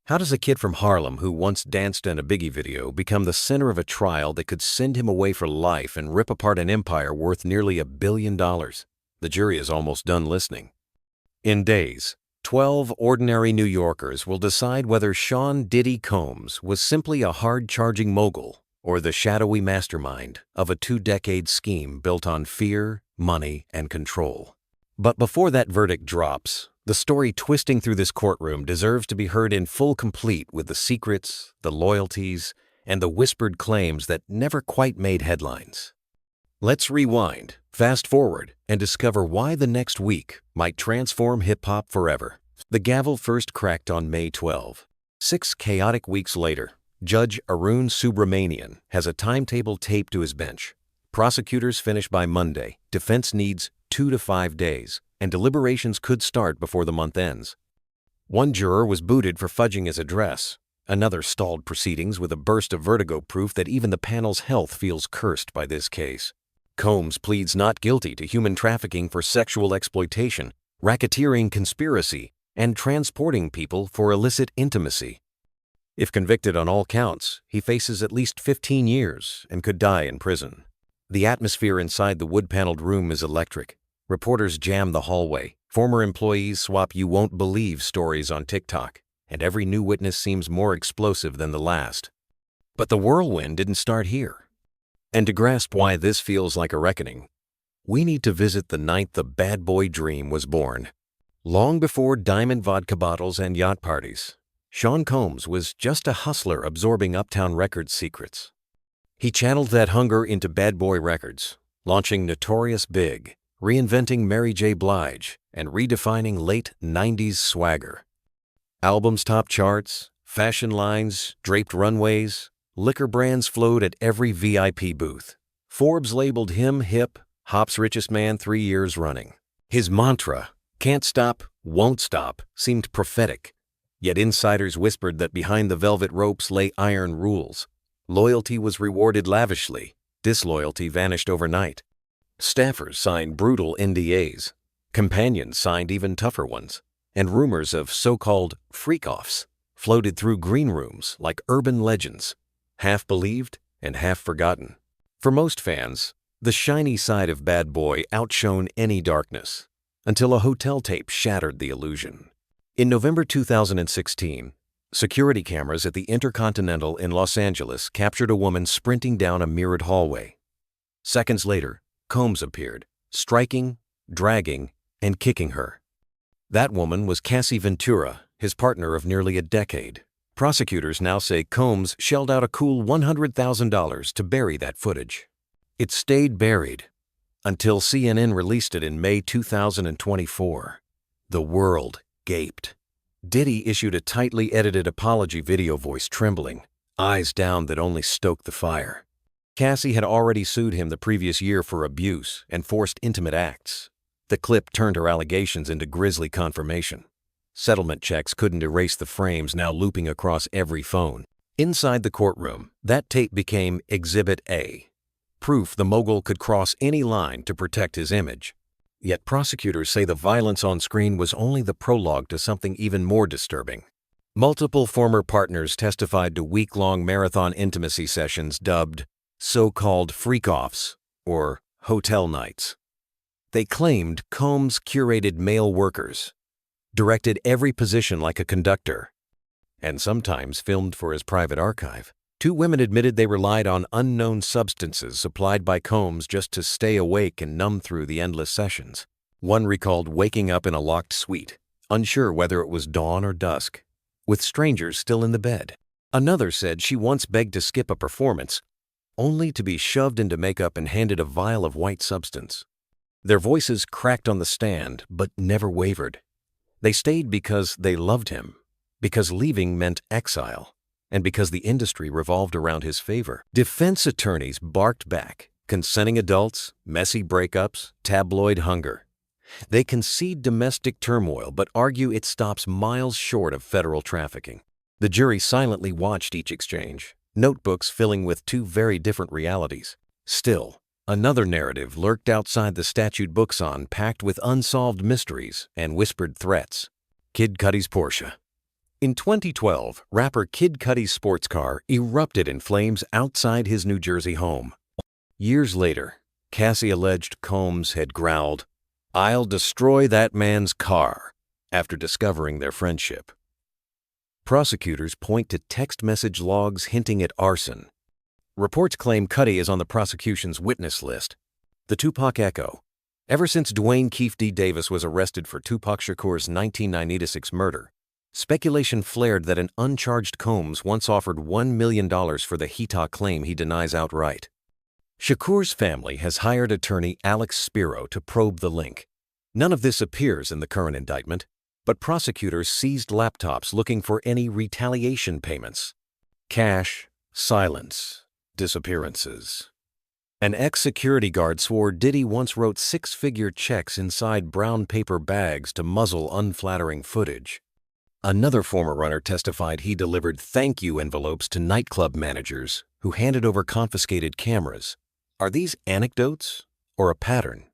How does a kid from Harlem who once danced in a Biggie video become the center of a trial that could send him away for life and rip apart an empire worth nearly $1 billion? The jury is almost done listening. In days, 12 ordinary New Yorkers will decide whether Sean Diddy Combs was simply a hard-charging mogul or the shadowy mastermind of a 2-decade scheme built on fear, money, and control. But before that verdict drops, the story twisting through this courtroom deserves to be heard in full, complete with the secrets, the loyalties, and the whispered claims that never quite made headlines. Let's rewind, fast forward, and discover why the next week might transform hip-hop forever. The gavel first cracked on May 12. 6 chaotic weeks later, Judge Arun Subramanian has a timetable taped to his bench. Prosecutors finish by Monday, defense needs 2 to 5 days, and deliberations could start before the month ends. One juror was booted for fudging his address. Another stalled proceedings with a burst of vertigo, proof that even the panel's health feels cursed by this case. Combs pleads not guilty to human trafficking for sexual exploitation, racketeering conspiracy, and transporting people for illicit intimacy. If convicted on all counts, he faces at least 15 years and could die in prison. The atmosphere inside the wood-paneled room is electric. Reporters jam the hallway, former employees swap "you won't believe" stories on TikTok, and every new witness seems more explosive than the last. But the whirlwind didn't start here. And to grasp why this feels like a reckoning, we need to visit the night the bad boy dream was born. Long before diamond vodka bottles and yacht parties, Sean Combs was just a hustler absorbing Uptown Records secrets. He channeled that hunger into Bad Boy Records, launching Notorious Big, reinventing Mary J. Blige, and redefining late 90s swagger. Albums topped charts, fashion lines draped runways, liquor brands flowed at every VIP booth. Forbes labeled him hip, hop's richest man 3 years running. His mantra, "Can't stop, won't stop," seemed prophetic. Yet insiders whispered that behind the velvet ropes lay iron rules. Loyalty was rewarded lavishly. Disloyalty vanished overnight. Staffers signed brutal NDAs. Companions signed even tougher ones. And rumors of so-called freak-offs floated through green rooms like urban legends, half believed and half forgotten. For most fans, the shiny side of Bad Boy outshone any darkness, until a hotel tape shattered the illusion. In November 2016, security cameras at the Intercontinental in Los Angeles captured a woman sprinting down a mirrored hallway. Seconds later, Combs appeared, striking, dragging, and kicking her. That woman was Cassie Ventura, his partner of nearly a decade. Prosecutors now say Combs shelled out a cool $100,000 to bury that footage. It stayed buried until CNN released it in May 2024. The world gaped. Diddy issued a tightly edited apology video, voice trembling, eyes down that only stoked the fire. Cassie had already sued him the previous year for abuse and forced intimate acts. The clip turned her allegations into grisly confirmation. Settlement checks couldn't erase the frames now looping across every phone. Inside the courtroom, that tape became Exhibit A, proof the mogul could cross any line to protect his image. Yet prosecutors say the violence on screen was only the prologue to something even more disturbing. Multiple former partners testified to week-long marathon intimacy sessions dubbed so-called freak-offs or hotel nights. They claimed Combs curated male workers, directed every position like a conductor, and sometimes filmed for his private archive. 2 women admitted they relied on unknown substances supplied by Combs just to stay awake and numb through the endless sessions. One recalled waking up in a locked suite, unsure whether it was dawn or dusk, with strangers still in the bed. Another said she once begged to skip a performance, only to be shoved into makeup and handed a vial of white substance. Their voices cracked on the stand, but never wavered. They stayed because they loved him, because leaving meant exile, and because the industry revolved around his favor. Defense attorneys barked back, consenting adults, messy breakups, tabloid hunger. They concede domestic turmoil but argue it stops miles short of federal trafficking. The jury silently watched each exchange, notebooks filling with 2 very different realities. Still, another narrative lurked outside the statute books packed with unsolved mysteries and whispered threats. Kid Cudi's Porsche. In 2012, rapper Kid Cudi's sports car erupted in flames outside his New Jersey home. Years later, Cassie alleged Combs had growled, "I'll destroy that man's car," after discovering their friendship. Prosecutors point to text message logs hinting at arson. Reports claim Cudi is on the prosecution's witness list. The Tupac Echo. Ever since Dwayne Keefe D. Davis was arrested for Tupac Shakur's 1996 murder, speculation flared that an uncharged Combs once offered $1 million for the HETA claim he denies outright. Shakur's family has hired attorney Alex Spiro to probe the link. None of this appears in the current indictment, but prosecutors seized laptops looking for any retaliation payments. Cash, silence, disappearances. An ex-security guard swore Diddy once wrote six-figure checks inside brown paper bags to muzzle unflattering footage. Another former runner testified he delivered thank you envelopes to nightclub managers who handed over confiscated cameras. Are these anecdotes or a pattern?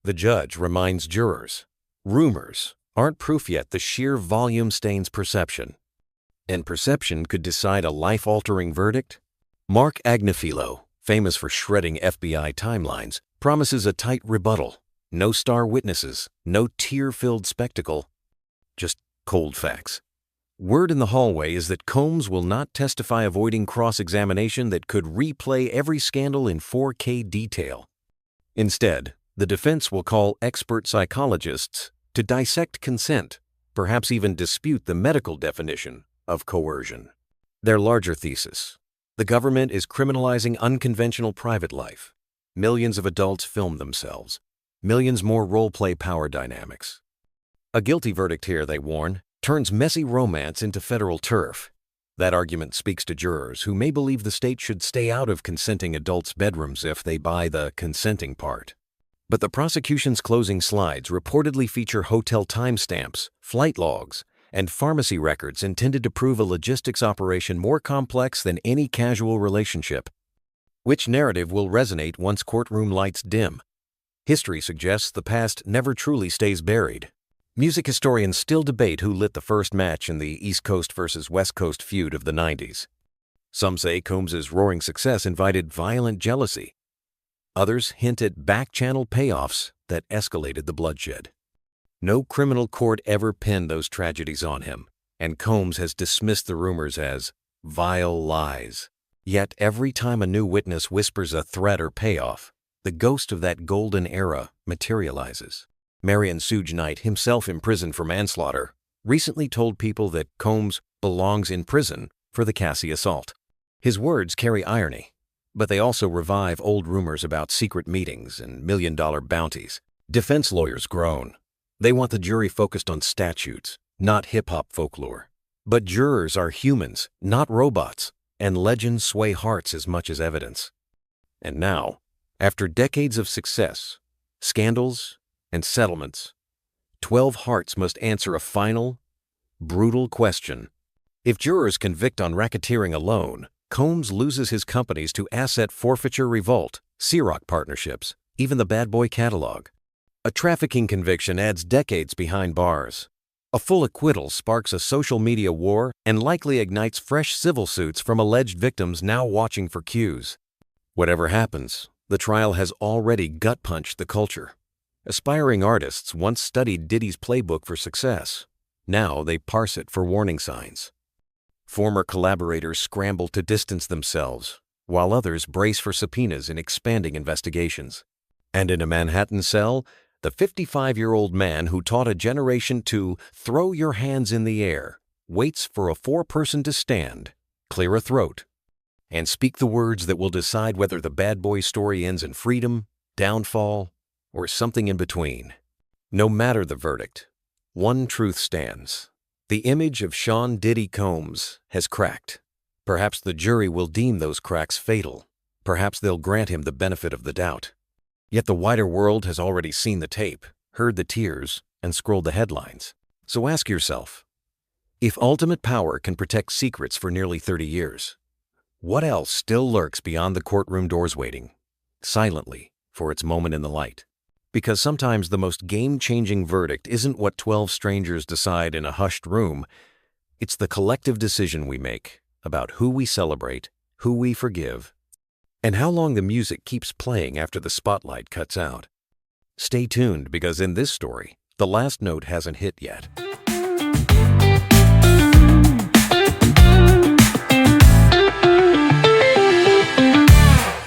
The judge reminds jurors, rumors aren't proof yet the sheer volume stains perception. And perception could decide a life-altering verdict? Marc Agnifilo, famous for shredding FBI timelines, promises a tight rebuttal. No star witnesses, no tear-filled spectacle, just cold facts. Word in the hallway is that Combs will not testify, avoiding cross-examination that could replay every scandal in 4K detail. Instead, the defense will call expert psychologists to dissect consent, perhaps even dispute the medical definition of coercion. Their larger thesis: the government is criminalizing unconventional private life. Millions of adults film themselves. Millions more role-play power dynamics. A guilty verdict here, they warn, turns messy romance into federal turf. That argument speaks to jurors who may believe the state should stay out of consenting adults' bedrooms if they buy the consenting part. But the prosecution's closing slides reportedly feature hotel timestamps, flight logs, and pharmacy records intended to prove a logistics operation more complex than any casual relationship. Which narrative will resonate once courtroom lights dim? History suggests the past never truly stays buried. Music historians still debate who lit the first match in the East Coast versus West Coast feud of the 90s. Some say Combs's roaring success invited violent jealousy. Others hint at back-channel payoffs that escalated the bloodshed. No criminal court ever pinned those tragedies on him, and Combs has dismissed the rumors as vile lies. Yet every time a new witness whispers a threat or payoff, the ghost of that golden era materializes. Marion Suge Knight, himself imprisoned for manslaughter, recently told people that Combs belongs in prison for the Cassie assault. His words carry irony, but they also revive old rumors about secret meetings and million-dollar bounties. Defense lawyers groan. They want the jury focused on statutes, not hip-hop folklore. But jurors are humans, not robots, and legends sway hearts as much as evidence. And now, after decades of success, scandals, and settlements, 12 hearts must answer a final, brutal question. If jurors convict on racketeering alone, Combs loses his companies to asset forfeiture, revolt, Ciroc partnerships, even the Bad Boy catalog. A trafficking conviction adds decades behind bars. A full acquittal sparks a social media war and likely ignites fresh civil suits from alleged victims now watching for cues. Whatever happens, the trial has already gut-punched the culture. Aspiring artists once studied Diddy's playbook for success. Now they parse it for warning signs. Former collaborators scramble to distance themselves, while others brace for subpoenas in expanding investigations. And in a Manhattan cell, the 55-year-old man who taught a generation to throw your hands in the air waits for a foreperson to stand, clear a throat, and speak the words that will decide whether the bad boy story ends in freedom, downfall, or something in between. No matter the verdict, one truth stands. The image of Sean Diddy Combs has cracked. Perhaps the jury will deem those cracks fatal. Perhaps they'll grant him the benefit of the doubt. Yet the wider world has already seen the tape, heard the tears, and scrolled the headlines. So ask yourself, if ultimate power can protect secrets for nearly 30 years, what else still lurks beyond the courtroom doors waiting, silently, for its moment in the light? Because sometimes the most game-changing verdict isn't what 12 strangers decide in a hushed room, It's the collective decision we make about who we celebrate, who we forgive, and how long the music keeps playing after the spotlight cuts out. Stay tuned because in this story, the last note hasn't hit yet.